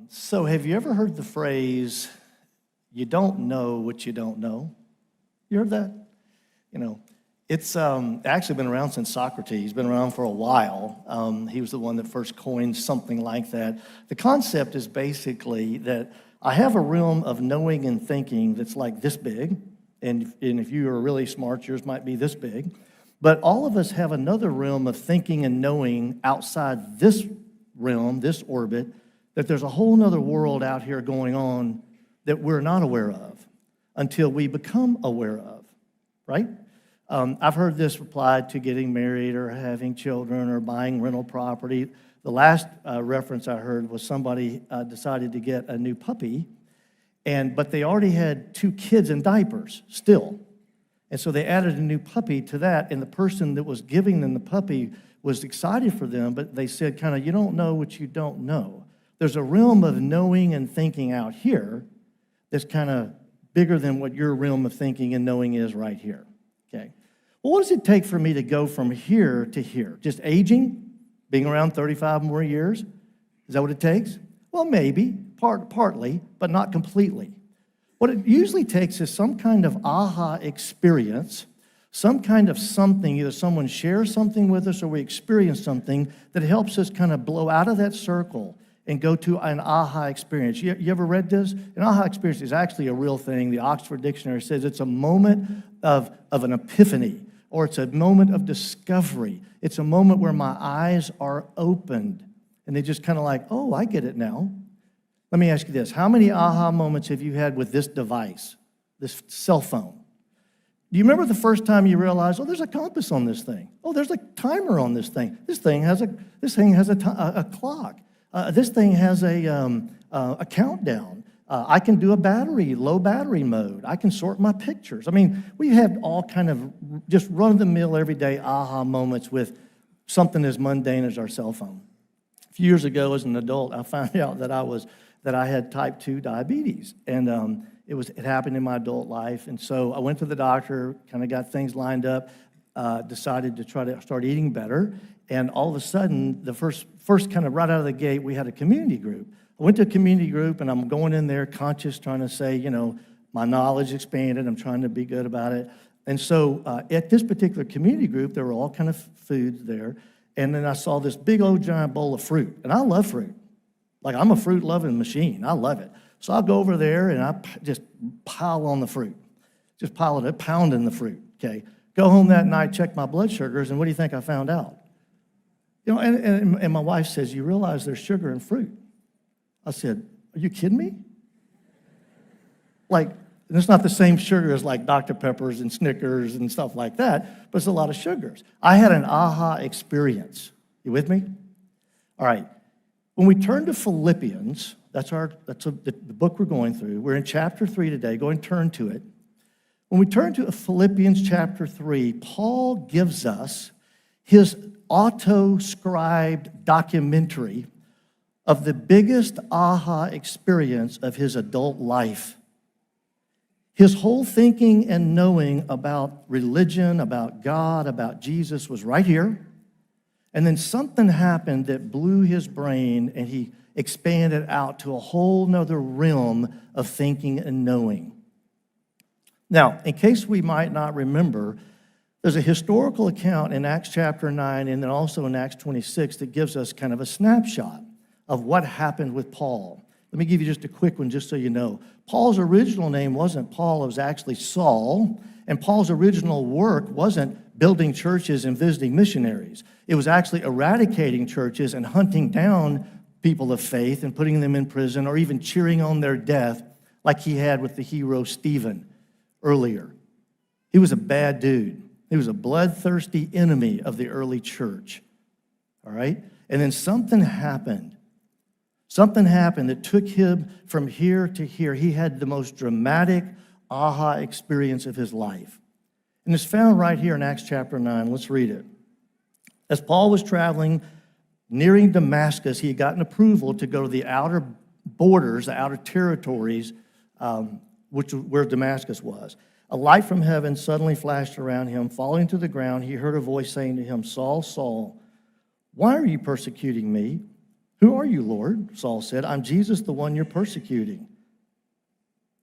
So have you ever heard the phrase, you don't know what you don't know? You heard that? You know, it's actually been around since Socrates. He's been around for a while. He was the one that first coined something like that. The concept is basically that I have a realm of knowing and thinking that's like this big, and if you are really smart, yours might be this big. But all of us have another realm of thinking and knowing outside this realm, this orbit, that there's a whole other world out here going on that we're not aware of until we become aware of, right? I've heard this applied to getting married or having children or buying rental property. The last reference I heard was somebody decided to get a new puppy, but they already had 2 kids in diapers still. And so they added a new puppy to that, and the person that was giving them the puppy was excited for them, but they said kind of, you don't know what you don't know. There's a realm of knowing and thinking out here that's kind of bigger than what your realm of thinking and knowing is right here, okay? Well, what does it take for me to go from here to here? Just aging, being around 35 more years? Is that what it takes? Well, maybe, partly, but not completely. What it usually takes is some kind of aha experience, some kind of something, either someone shares something with us or we experience something that helps us kind of blow out of that circle and go to an aha experience. You ever read this? An aha experience is actually a real thing. The Oxford Dictionary says it's a moment of an epiphany, or it's a moment of discovery. It's a moment where my eyes are opened, and they just kind of like, oh, I get it now. Let me ask you this. How many aha moments have you had with this device, this cell phone? Do you remember the first time you realized, oh, there's a compass on this thing. Oh, there's a timer on this thing. This thing has a clock. This thing has a countdown. I can do low battery mode. I can sort my pictures. I mean, we have all kind of just run-of-the-mill, everyday aha moments with something as mundane as our cell phone. A few years ago, as an adult, I found out that I had type 2 diabetes, and it happened in my adult life. And so I went to the doctor, kind of got things lined up, decided to try to start eating better. And all of a sudden, the first kind of right out of the gate, we had a community group. I went to a community group, and I'm going in there conscious, trying to say, my knowledge expanded. I'm trying to be good about it. And so at this particular community group, there were all kind of foods there. And then I saw this big old giant bowl of fruit. And I love fruit. Like, I'm a fruit-loving machine. I love it. So I'll go over there, and I just pile on the fruit. Just pile it, pounding the fruit, okay? Go home that night, check my blood sugars, and what do you think I found out? And my wife says, you realize there's sugar in fruit. I said, are you kidding me? Like, and it's not the same sugar as like Dr. Peppers and Snickers and stuff like that, but it's a lot of sugars. I had an aha experience. You with me? All right. When we turn to Philippians, that's the book we're going through. We're in chapter 3 today. Go and turn to it. When we turn to Philippians chapter 3, Paul gives us his auto-scribed documentary of the biggest aha experience of his adult life. His whole thinking and knowing about religion, about God, about Jesus was right here. And then something happened that blew his brain, and he expanded out to a whole nother realm of thinking and knowing. Now, in case we might not remember, there's a historical account in Acts chapter 9 and then also in Acts 26 that gives us kind of a snapshot of what happened with Paul. Let me give you just a quick one just so you know. Paul's original name wasn't Paul, it was actually Saul. And Paul's original work wasn't building churches and visiting missionaries. It was actually eradicating churches and hunting down people of faith and putting them in prison or even cheering on their death like he had with the hero Stephen earlier. He was a bad dude. He was a bloodthirsty enemy of the early church, all right? And then something happened. Something happened that took him from here to here. He had the most dramatic aha experience of his life. And it's found right here in Acts chapter 9. Let's read it. As Paul was traveling, nearing Damascus, he had gotten approval to go to the outer borders, the outer territories, where Damascus was. A light from heaven suddenly flashed around him. Falling to the ground, he heard a voice saying to him, Saul, Saul, why are you persecuting me? Who are you, Lord? Saul said, I'm Jesus, the one you're persecuting.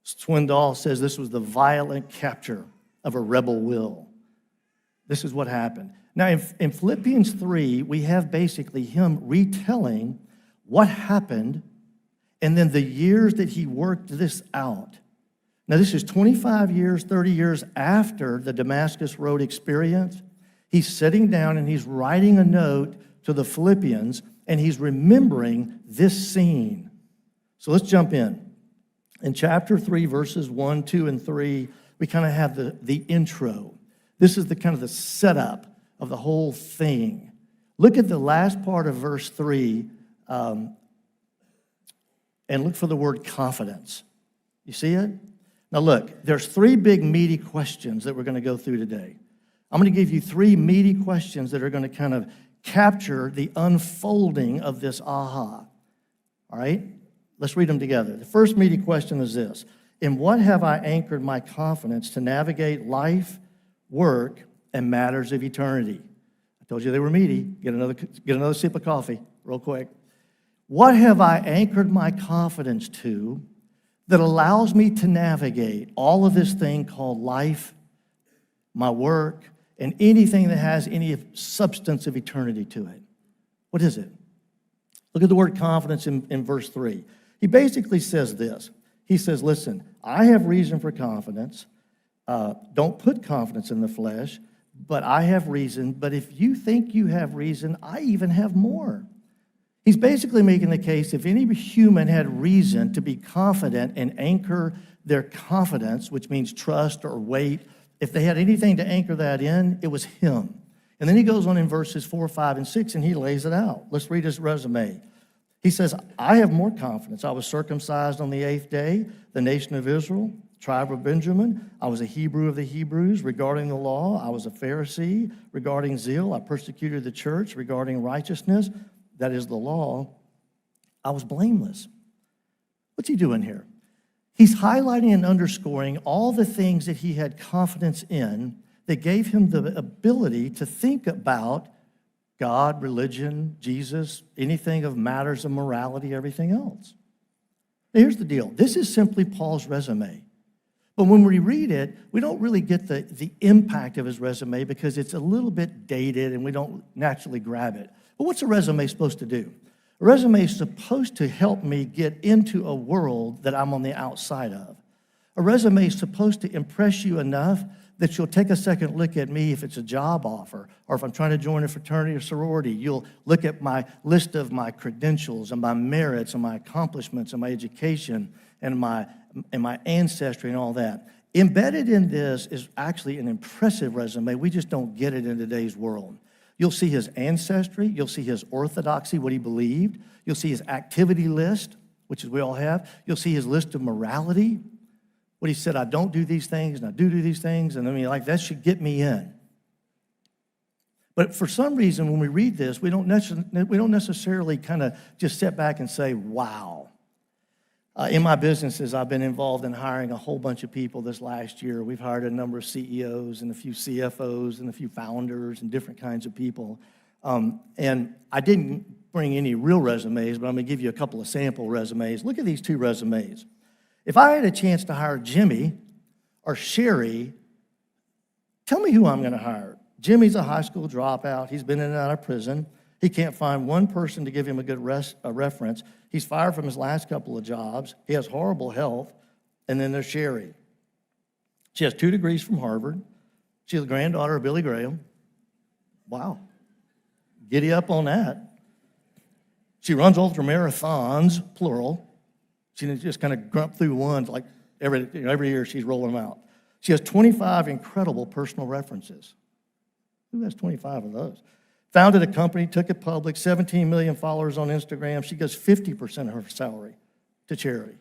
Swindoll says this was the violent capture of a rebel will. This is what happened. Now, in Philippians 3, we have basically him retelling what happened and then the years that he worked this out. Now, this is 25 years, 30 years after the Damascus Road experience. He's sitting down and he's writing a note to the Philippians, and he's remembering this scene. So let's jump in. In chapter 3, verses 1, 2, and 3, we kind of have the intro. This is the kind of the setup of the whole thing. Look at the last part of verse 3 and look for the word confidence. You see it? Now look, there's 3 big meaty questions that we're going to go through today. I'm going to give you 3 meaty questions that are going to kind of capture the unfolding of this aha. All right? Let's read them together. The first meaty question is this: in what have I anchored my confidence to navigate life, work, and matters of eternity? I told you they were meaty. Get another sip of coffee real quick. What have I anchored my confidence to that allows me to navigate all of this thing called life, my work, and anything that has any substance of eternity to it? What is it? Look at the word confidence in verse 3. He basically says this. He says, listen, I have reason for confidence. Don't put confidence in the flesh, but I have reason. But if you think you have reason, I even have more. He's basically making the case if any human had reason to be confident and anchor their confidence, which means trust or weight, if they had anything to anchor that in, it was him. And then he goes on in verses 4, 5, and 6, and he lays it out. Let's read his resume. He says, I have more confidence. I was circumcised on the 8th day, the nation of Israel, tribe of Benjamin. I was a Hebrew of the Hebrews. Regarding the law, I was a Pharisee. Regarding zeal, I persecuted the church. Regarding righteousness, that is the law, I was blameless. What's he doing here? He's highlighting and underscoring all the things that he had confidence in that gave him the ability to think about God, religion, Jesus, anything of matters of morality, everything else. Now, here's the deal. This is simply Paul's resume. But when we read it, we don't really get the impact of his resume because it's a little bit dated and we don't naturally grab it. But what's a resume supposed to do? A resume is supposed to help me get into a world that I'm on the outside of. A resume is supposed to impress you enough that you'll take a second look at me if it's a job offer, or if I'm trying to join a fraternity or sorority, you'll look at my list of my credentials and my merits and my accomplishments and my education and my ancestry and all that. Embedded in this is actually an impressive resume. We just don't get it in today's world. You'll see his ancestry. You'll see his orthodoxy, what he believed. You'll see his activity list, which is we all have. You'll see his list of morality, what he said, I don't do these things, and I do these things, and I mean, like, that should get me in. But for some reason, when we read this, we don't necessarily kind of just sit back and say, wow. In my businesses, I've been involved in hiring a whole bunch of people this last year. We've hired a number of CEOs and a few CFOs and a few founders and different kinds of people. And I didn't bring any real resumes, but I'm going to give you a couple of sample resumes. Look at these 2 resumes. If I had a chance to hire Jimmy or Sherry, tell me who I'm going to hire. Jimmy's a high school dropout. He's been in and out of prison. He can't find one person to give him a good reference. He's fired from his last couple of jobs. He has horrible health. And then there's Sherry. She has 2 degrees from Harvard. She's the granddaughter of Billy Graham. Wow. Giddy up on that. She runs ultra marathons, plural. She didn't just kind of grump through one like every year she's rolling them out. She has 25 incredible personal references. Who has 25 of those? Founded a company, took it public, 17 million followers on Instagram. She gives 50% of her salary to charity.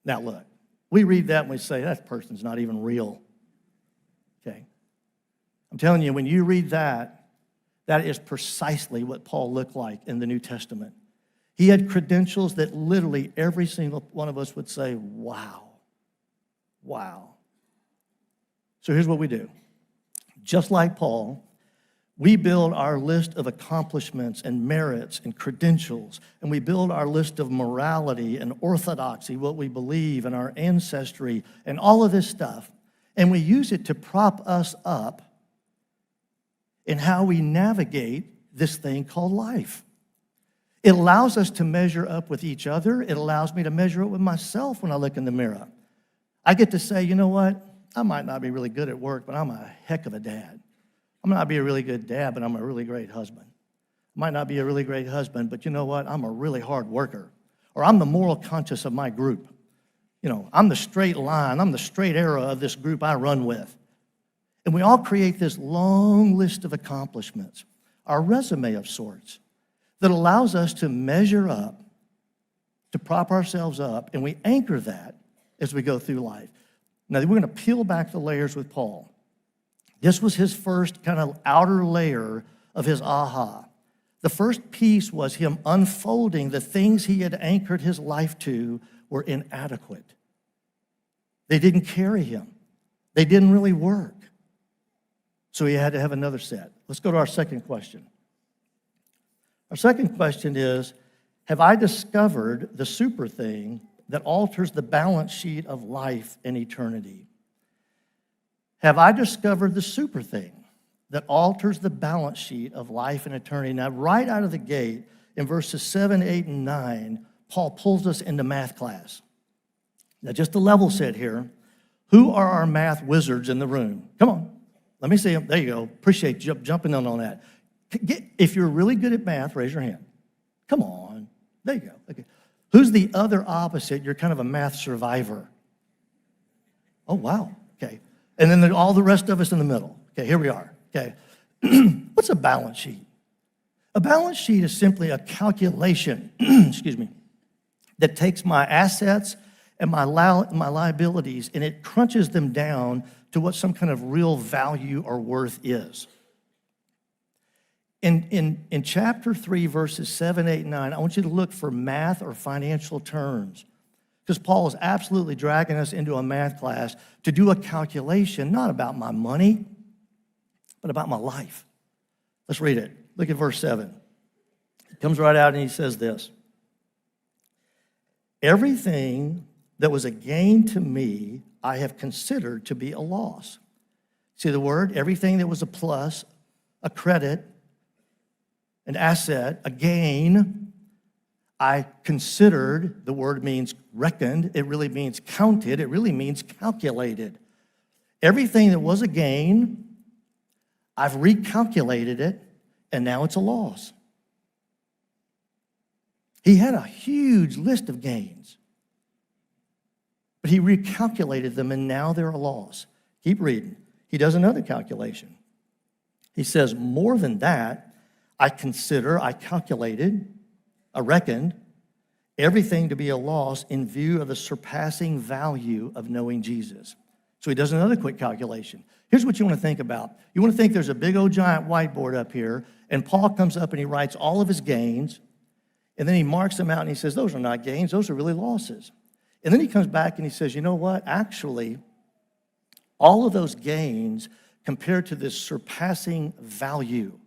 Now look, we read that and we say, that person's not even real. Okay? I'm telling you, when you read that, that is precisely what Paul looked like in the New Testament. He had credentials that literally every single one of us would say, wow, wow. So here's what we do. Just like Paul, We build our list of accomplishments and merits and credentials, and we build our list of morality and orthodoxy, what we believe, and our ancestry, and all of this stuff, and we use it to prop us up in how we navigate this thing called life. It allows us to measure up with each other. It allows me to measure up with myself when I look in the mirror. I get to say, you know what? I might not be really good at work, but I'm a heck of a dad. I might not be a really good dad, but I'm a really great husband. I might not be a really great husband, but you know what? I'm a really hard worker. Or I'm the moral conscience of my group. You know, I'm the straight line. I'm the straight arrow of this group I run with. And we all create this long list of accomplishments, our resume of sorts, that allows us to measure up, to prop ourselves up, and we anchor that as we go through life. Now, we're going to peel back the layers with Paul. This was his first kind of outer layer of his aha. The first piece was him unfolding the things he had anchored his life to were inadequate. They didn't carry him. They didn't really work. So he had to have another set. Let's go to our second question. Our second question is, have I discovered the super thing that alters the balance sheet of life and eternity? Have I discovered the super thing that alters the balance sheet of life and eternity? Now, right out of the gate, in verses 7, 8, and 9, Paul pulls us into math class. Now, just to level set here, who are our math wizards in the room? Come on, let me see them. There you go. Appreciate you jumping in on that. If you're really good at math, raise your hand. Come on. There you go. Okay. Who's the other opposite? You're kind of a math survivor. Oh, wow. Okay. And then all the rest of us in the middle. Okay, here we are. Okay. What's a balance sheet? A balance sheet is simply a calculation, excuse me, that takes my assets and my liabilities and it crunches them down to what some kind of real value or worth is. In chapter 3, verses 7, 8, and 9, I want you to look for math or financial terms. Because Paul is absolutely dragging us into a math class to do a calculation, not about my money, but about my life. Let's read it. Look at verse 7. He comes right out and he says this. Everything that was a gain to me, I have considered to be a loss. See the word? Everything that was a plus, a credit, an asset, a gain, I considered, the word means reckoned, it really means counted, it really means calculated. Everything that was a gain, I've recalculated it, and now it's a loss. He had a huge list of gains, but he recalculated them, and now they're a loss. Keep reading. He does another calculation. He says, more than that, I calculated, I reckoned everything to be a loss in view of the surpassing value of knowing Jesus. So he does another quick calculation. Here's what you want to think about. You want to think there's a big old giant whiteboard up here, and Paul comes up and he writes all of his gains, and then he marks them out and he says, those are not gains, those are really losses. And then he comes back and he says, you know what? Actually, all of those gains compared to this surpassing value.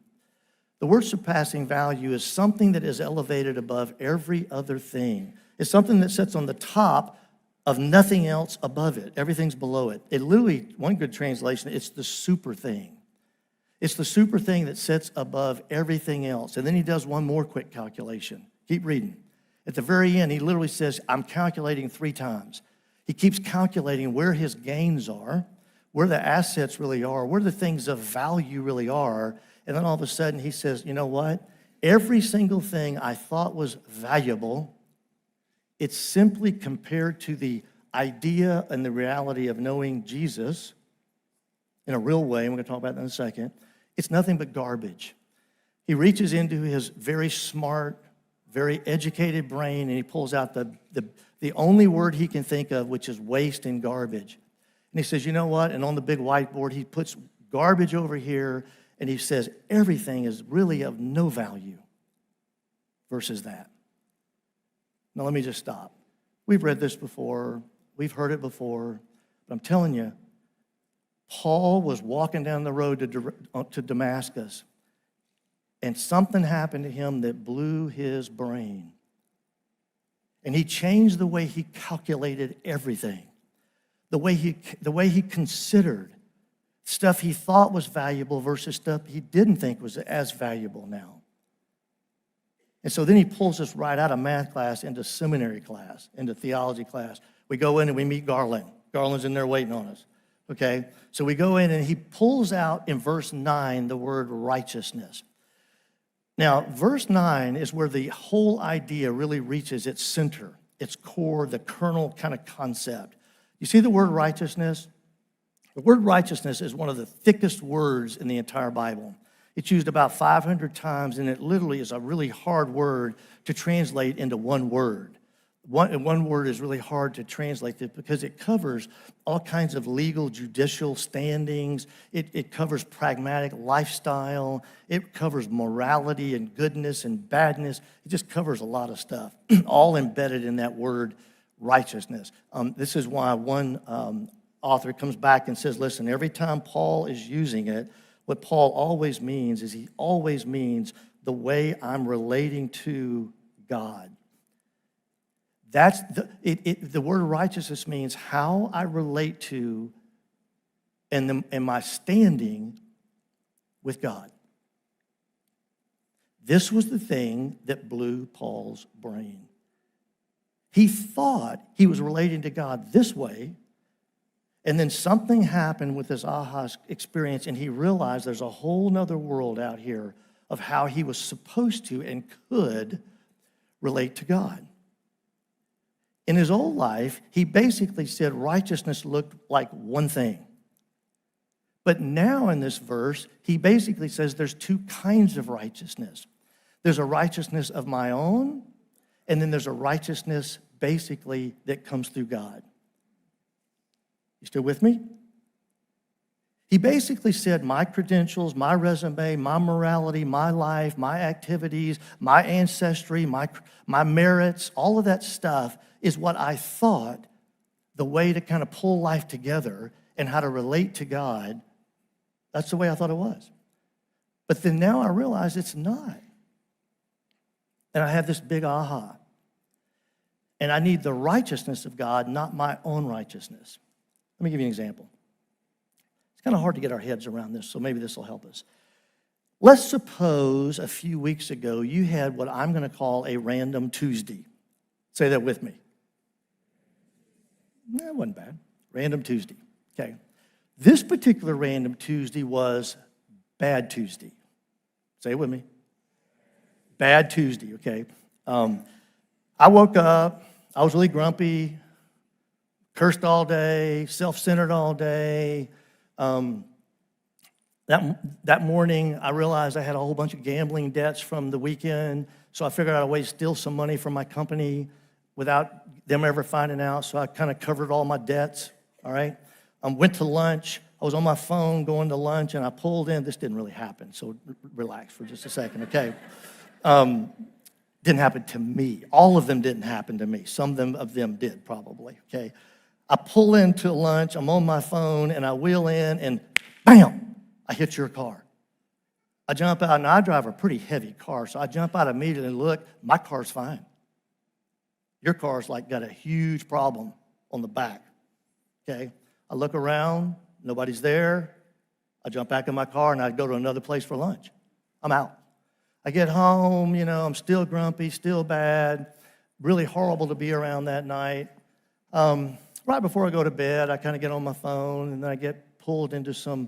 The word surpassing value is something that is elevated above every other thing. It's something that sits on the top of nothing else above it. Everything's below it. It literally, one good translation, it's the super thing. It's the super thing that sits above everything else. And then he does one more quick calculation. Keep reading. At the very end, he literally says, I'm calculating 3 times. He keeps calculating where his gains are, where the assets really are, where the things of value really are. And then all of a sudden he says, you know what? Every single thing I thought was valuable, it's simply compared to the idea and the reality of knowing Jesus in a real way, and we're going to talk about that in a second. It's nothing but garbage. He reaches into his very smart, very educated brain, and he pulls out the only word he can think of, which is waste and garbage. And he says, you know what? And on the big whiteboard, he puts garbage over here, and he says, everything is really of no value versus that. Now, let me just stop. We've read this before. We've heard it before. But I'm telling you, Paul was walking down the road to Damascus, and something happened to him that blew his brain. And he changed the way he calculated everything, the way he considered stuff he thought was valuable versus stuff he didn't think was as valuable now. And so then he pulls us right out of math class into seminary class, into theology class. We go in and we meet Garland. Garland's in there waiting on us, okay? So we go in and he pulls out in verse 9 the word righteousness. Now, verse 9 is where the whole idea really reaches its center, its core, the kernel kind of concept. You see the word righteousness? The word righteousness is one of the thickest words in the entire Bible. It's used about 500 times, and it literally is a really hard word to translate into one word. One word is really hard to translate because it covers all kinds of legal, judicial standings. It covers pragmatic lifestyle. It covers morality and goodness and badness. It just covers a lot of stuff, all embedded in that word righteousness. This is why one author comes back and says, listen, every time Paul is using it, what Paul always means is he always means the way I'm relating to God. That's the word righteousness means how I relate to and my standing with God. This was the thing that blew Paul's brain. He thought he was relating to God this way, and then something happened with this aha experience, and he realized there's a whole nother world out here of how he was supposed to and could relate to God. In his old life, he basically said righteousness looked like one thing. But now in this verse, he basically says there's two kinds of righteousness. There's a righteousness of my own, and then there's a righteousness basically that comes through God. You still with me? He basically said my credentials, my resume, my morality, my life, my activities, my ancestry, my merits, all of that stuff is what I thought the way to kind of pull life together and how to relate to God. That's the way I thought it was. But then now I realize it's not. And I have this big aha. And I need the righteousness of God, not my own righteousness. Let me give you an example. It's kind of hard to get our heads around this, so maybe this will help us. Let's suppose a few weeks ago you had what I'm going to call a random Tuesday. Say that with me. That wasn't bad. Random Tuesday. Okay. This particular random Tuesday was Bad Tuesday. Say it with me. Bad Tuesday, okay. I woke up. I was really grumpy, cursed all day, self-centered all day. That morning, I realized I had a whole bunch of gambling debts from the weekend, so I figured out a way to steal some money from my company without them ever finding out, so I kind of covered all my debts, all right? Went to lunch. I was on my phone going to lunch, and I pulled in. This didn't really happen, so relax for just a second, okay? Didn't happen to me. All of them didn't happen to me. Some of them did, probably, okay? I pull into lunch. I'm on my phone, and I wheel in, and bam, I hit your car. I jump out, and I drive a pretty heavy car, so I jump out immediately and look. My car's fine. Your car's like got a huge problem on the back, okay? I look around, nobody's there. I jump back in my car, and I go to another place for lunch. I'm out. I get home, I'm still grumpy, still bad, really horrible to be around that night. Right before I go to bed, I kind of get on my phone, and then I get pulled into some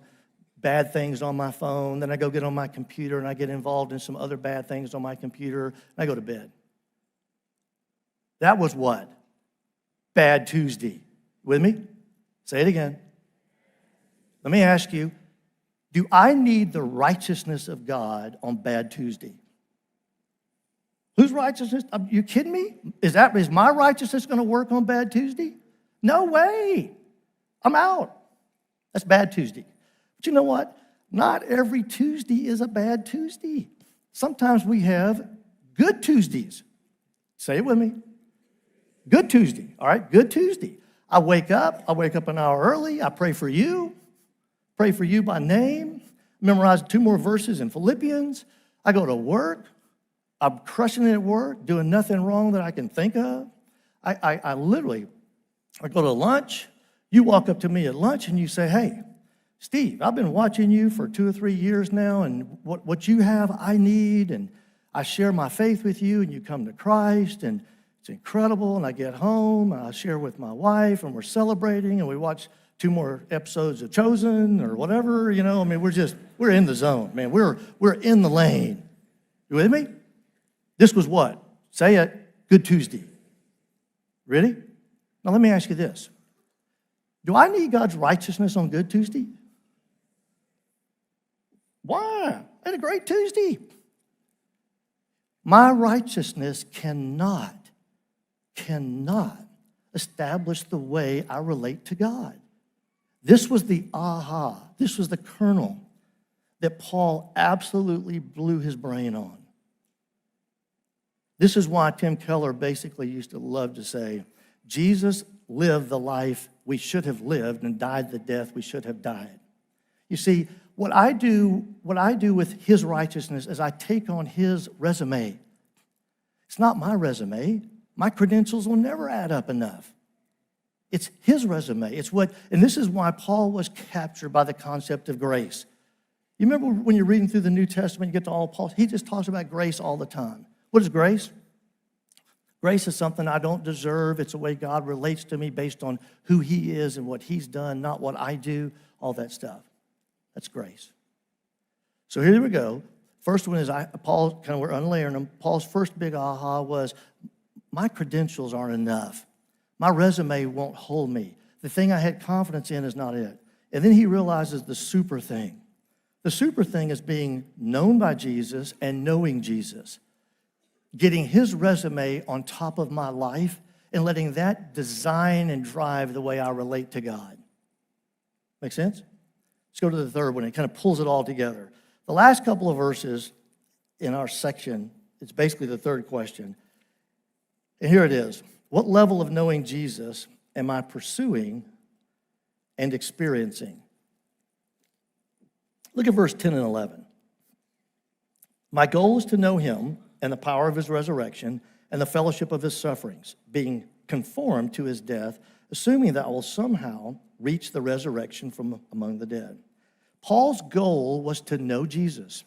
bad things on my phone. Then I go get on my computer, and I get involved in some other bad things on my computer, and I go to bed. That was what? Bad Tuesday. With me? Say it again. Let me ask you, do I need the righteousness of God on Bad Tuesday? Whose righteousness? Are you kidding me? Is my righteousness going to work on Bad Tuesday? No way. I'm out. That's Bad Tuesday. But you know what? Not every Tuesday is a bad Tuesday. Sometimes we have good Tuesdays. Say it with me. Good Tuesday. All right, good Tuesday. I wake up an hour early. I pray for you by name. Memorize 2 more verses in Philippians. I go to work. I'm crushing it at work, doing nothing wrong that I can think of. I literally go to lunch. You walk up to me at lunch and you say, hey, Steve, I've been watching you for 2 or 3 years now, and what you have, I need, and I share my faith with you, and you come to Christ, and it's incredible, and I get home, and I share with my wife, and we're celebrating, and we watch 2 more episodes of Chosen or whatever, I mean, we're in the zone, man. We're in the lane. You with me? This was what? Say it, Good Tuesday. Ready? Now let me ask you this. Do I need God's righteousness on Good Tuesday? Why? I had a great Tuesday. My righteousness cannot establish the way I relate to God. This was the aha. This was the kernel that Paul absolutely blew his brain on. This is why Tim Keller basically used to love to say, Jesus lived the life we should have lived and died the death we should have died. You see, what I do with his righteousness is I take on his resume. It's not my resume. My credentials will never add up enough. It's his resume. And this is why Paul was captured by the concept of grace. You remember when you're reading through the New Testament, you get to all Paul, he just talks about grace all the time. What is grace? Grace is something I don't deserve. It's a way God relates to me based on who he is and what he's done, not what I do, all that stuff. That's grace. So here we go. First one is Paul, kind of we're unlayering them. Paul's first big aha was, my credentials aren't enough. My resume won't hold me. The thing I had confidence in is not it. And then he realizes the super thing. The super thing is being known by Jesus and knowing Jesus. Getting his resume on top of my life and letting that design and drive the way I relate to God. Make sense? Let's go to the third one. It kind of pulls it all together. The last couple of verses in our section, it's basically the third question. And here it is. What level of knowing Jesus am I pursuing and experiencing? Look at verse 10 and 11. My goal is to know him and the power of his resurrection and the fellowship of his sufferings, being conformed to his death, assuming that I will somehow reach the resurrection from among the dead. Paul's goal was to know Jesus.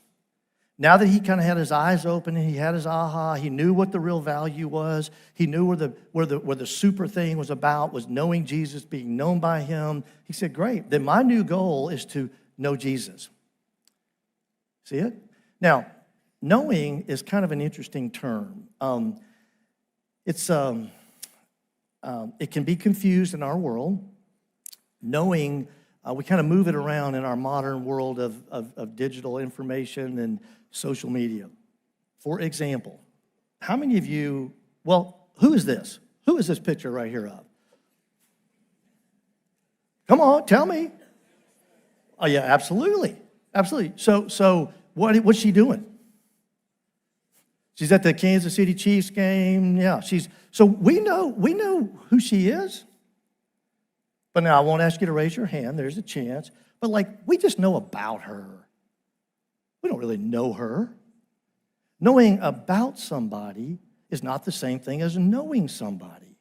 Now that he kind of had his eyes open and he had his aha, he knew what the real value was. He knew where the super thing was about, was knowing Jesus, being known by him. He said, great, then my new goal is to know Jesus. See it? Now, knowing is kind of an interesting term. It can be confused in our world. Knowing, we kind of move it around in our modern world of digital information and social media. For example, how many of you, who is this? Who is this picture right here of? Come on, tell me. Oh yeah, absolutely. Absolutely. So what's she doing? She's at the Kansas City Chiefs game. Yeah, so we know who she is. But now I won't ask you to raise your hand. There's a chance. But we just know about her. We don't really know her. Knowing about somebody is not the same thing as knowing somebody.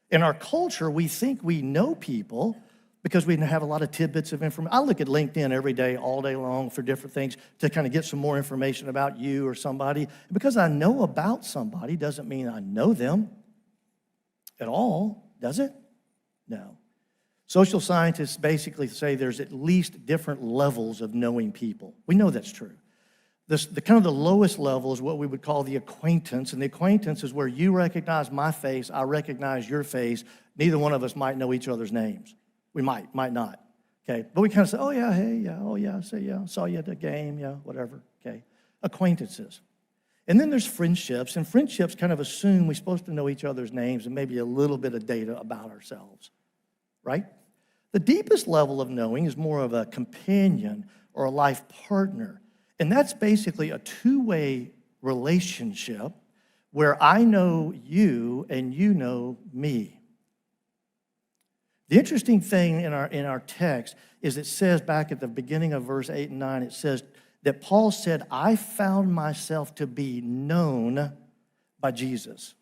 In our culture, we think we know people because we have a lot of tidbits of information. I look at LinkedIn every day, all day long for different things to kind of get some more information about you or somebody. Because I know about somebody doesn't mean I know them at all, does it? No. Social scientists basically say there's at least different levels of knowing people. We know that's true. The kind of the lowest level is what we would call the acquaintance, and the acquaintance is where you recognize my face, I recognize your face. Neither one of us might know each other's names. We might not, okay? But we kind of say, oh yeah, hey, yeah, oh yeah, say yeah, saw you at the game, yeah, whatever, okay? Acquaintances. And then there's friendships, and friendships kind of assume we're supposed to know each other's names and maybe a little bit of data about ourselves, right? The deepest level of knowing is more of a companion or a life partner. And that's basically a two-way relationship where I know you and you know me. The interesting thing in our text is it says back at the beginning of verse 8 and 9, it says that Paul said, I found myself to be known by Jesus.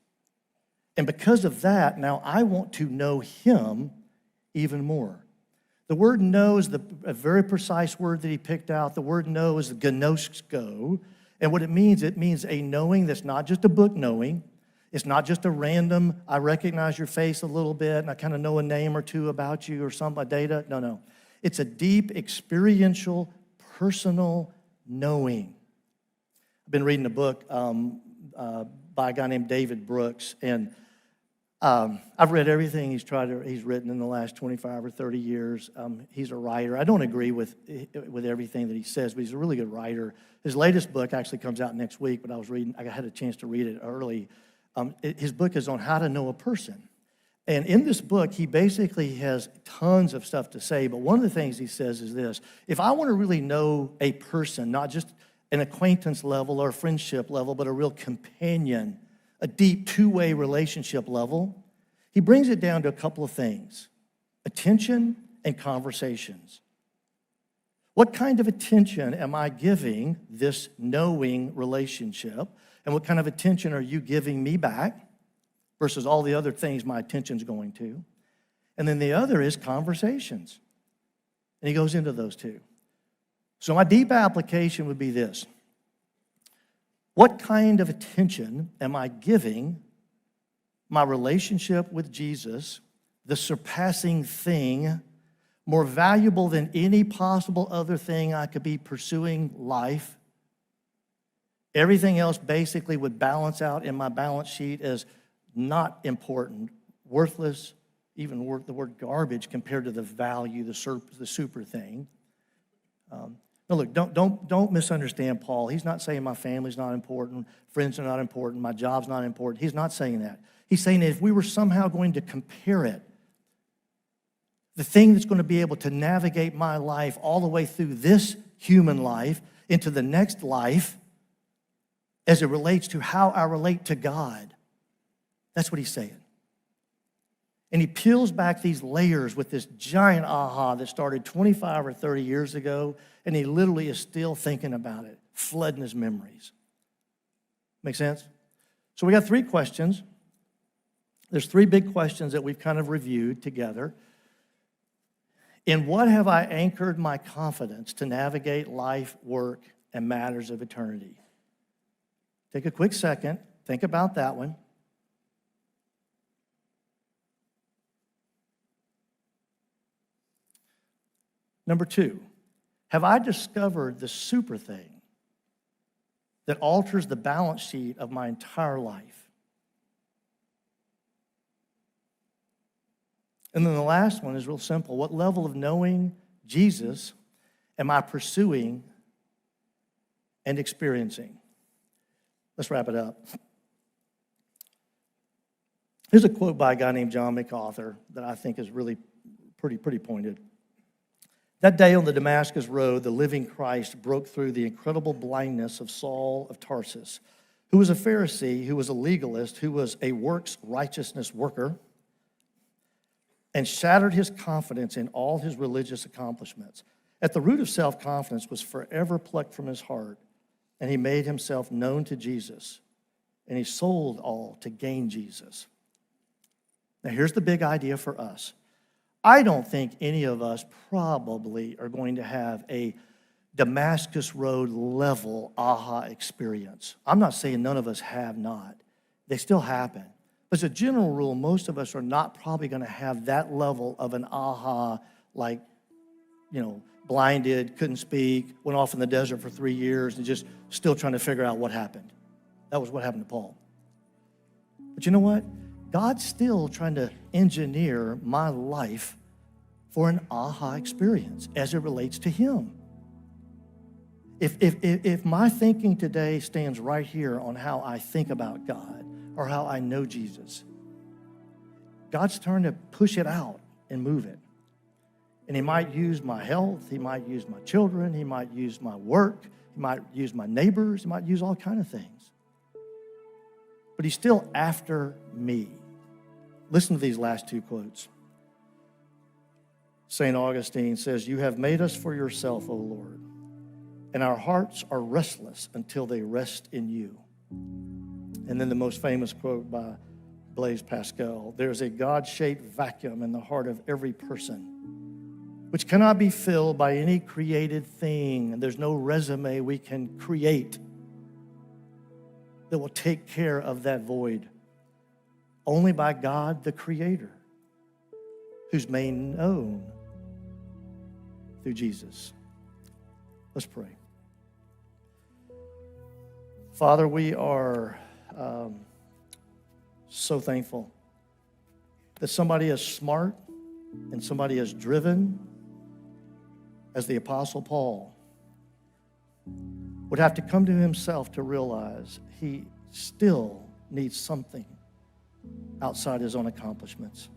And because of that, now I want to know him even more. The word know is a very precise word that he picked out. The word know is gnosko. And what it means a knowing that's not just a book knowing. It's not just a random, I recognize your face a little bit and I kind of know a name or two about you or some data. No. It's a deep, experiential, personal knowing. I've been reading a book by a guy named David Brooks, and I've read everything he's written in the last 25 or 30 years. He's a writer. I don't agree with everything that he says, but he's a really good writer. His latest book actually comes out next week, but I had a chance to read it early. His book is on how to know a person. And in this book, he basically has tons of stuff to say, but one of the things he says is this: if I want to really know a person, not just an acquaintance level or a friendship level, but a real companion, a deep two-way relationship level, he brings it down to a couple of things: attention and conversations. What kind of attention am I giving this knowing relationship? And what kind of attention are you giving me back versus all the other things my attention's going to? And then the other is conversations. And he goes into those two. So my deep application would be this: what kind of attention am I giving my relationship with Jesus, the surpassing thing, more valuable than any possible other thing I could be pursuing life? Everything else basically would balance out in my balance sheet as not important, worthless, even the word garbage compared to the value, the super thing. Now look, don't misunderstand Paul. He's not saying my family's not important, friends are not important, my job's not important. He's not saying that. He's saying that if we were somehow going to compare it, the thing that's going to be able to navigate my life all the way through this human life into the next life as it relates to how I relate to God, that's what he's saying. And he peels back these layers with this giant aha that started 25 or 30 years ago, and he literally is still thinking about it, flooding his memories. Make sense? So we got three questions. There's three big questions that we've kind of reviewed together. In what have I anchored my confidence to navigate life, work, and matters of eternity? Take a quick second, think about that one. Number two, have I discovered the super thing that alters the balance sheet of my entire life? And then the last one is real simple. What level of knowing Jesus am I pursuing and experiencing? Let's wrap it up. Here's a quote by a guy named John MacArthur that I think is really pretty pointed. That day on the Damascus road, the living Christ broke through the incredible blindness of Saul of Tarsus, who was a Pharisee, who was a legalist, who was a works righteousness worker, and shattered his confidence in all his religious accomplishments. At the root of self-confidence was forever plucked from his heart, and he made himself known to Jesus, and he sold all to gain Jesus. Now here's the big idea for us. I don't think any of us probably are going to have a Damascus Road level aha experience. I'm not saying none of us have not. They still happen. But as a general rule, most of us are not probably going to have that level of an aha, like, blinded, couldn't speak, went off in the desert for 3 years and just still trying to figure out what happened. That was what happened to Paul. But you know what? God's still trying to engineer my life for an aha experience as it relates to him. If my thinking today stands right here on how I think about God or how I know Jesus, God's trying to push it out and move it. And he might use my health, he might use my children, he might use my work, he might use my neighbors, he might use all kinds of things. But he's still after me. Listen to these last two quotes. St. Augustine says, "You have made us for yourself, O Lord, and our hearts are restless until they rest in you. And then the most famous quote by Blaise Pascal, there's a God-shaped vacuum in the heart of every person, which cannot be filled by any created thing. And there's no resume we can create that will take care of that void. Only by God, the Creator, who's made known through Jesus. Let's pray. Father, we are so thankful that somebody as smart and somebody as driven as the Apostle Paul would have to come to himself to realize he still needs something outside his own accomplishments,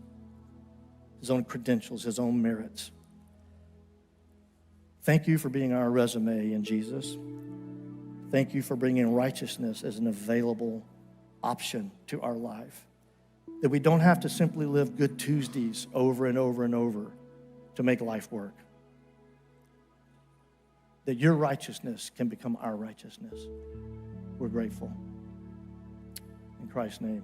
his own credentials, his own merits. Thank you for being our resume in Jesus. Thank you for bringing righteousness as an available option to our life, that we don't have to simply live Good Tuesdays over and over and over to make life work, that your righteousness can become our righteousness. We're grateful. In Christ's name.